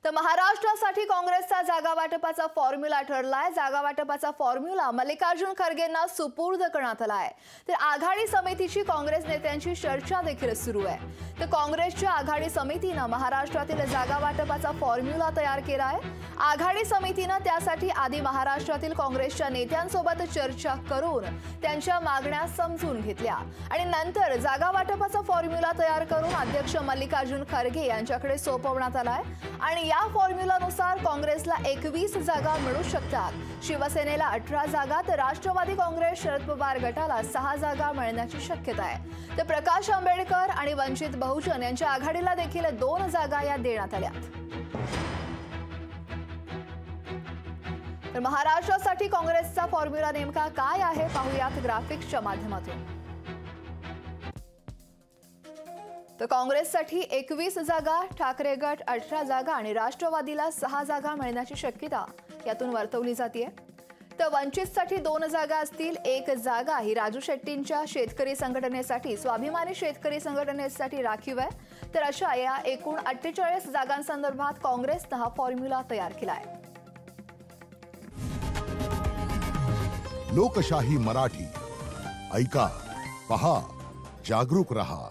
तर महाराष्ट्रासाठी काँग्रेसचा जागा वाटपाचा फॉर्म्युला ठरलाय। जागा वाटपाचा फॉर्म्युला मल्लिकार्जुन खरगेंना सुपूर्द करण्यात आलाय। तर आघाडी समितीची काँग्रेस नेत्यांची चर्चा देखील सुरू आहे। तर काँग्रेसच्या आघाडी समितीने महाराष्ट्रातील जागा वाटपाचा फॉर्म्युला तयार केलाय। आघाडी समितीने त्यासाठी आधी महाराष्ट्रातील काँग्रेसच्या नेत्यांसोबत चर्चा करून त्यांच्या मागण्या समजून घेतल्या आणि नंतर जागा वाटपाचा फॉर्म्युला तयार करून अध्यक्ष मल्लिकार्जुन खरगे यांच्याकडे सोपवण्यात आलाय आणि या फॉर्म्युलानुसार काँग्रेसला 21 जागा मिळू शकतात। शिवसेनेला 18 जागा तर राष्ट्रवादी काँग्रेस शरद पवार गटाला 6 जागा मिळण्याची शक्यता आहे। तर प्रकाश आंबेडकर आणि वंचित बहुजन यांच्या आघाडीला देखील 2 जागा या देण्यात आल्या। तर महाराष्ट्रासाठी काँग्रेसचा फॉर्म्युला नेमका काय आहे पाहूयात ग्राफिक्सच्या माध्यमातून। तर काँग्रेससाठी 21 जागा, ठाकरे गट 18 जागा आणि राष्ट्रवादीला 6 जागा मिळण्याची शक्यता यातून वर्तवली जाते। तर वंचितसाठी 2 जागा असतील। 1 जागा ही राजू शेट्टींच्या शेतकरी संघटनेसाठी स्वाभिमानी शेतकरी संघटनेसाठी राखीव आहे। तर अशा या एकूण 48 जागांसंदर्भात काँग्रेसने हा फॉर्म्युला तयार केला आहे। लोकशाही मराठी ऐका, पहा, जागरूक रहा।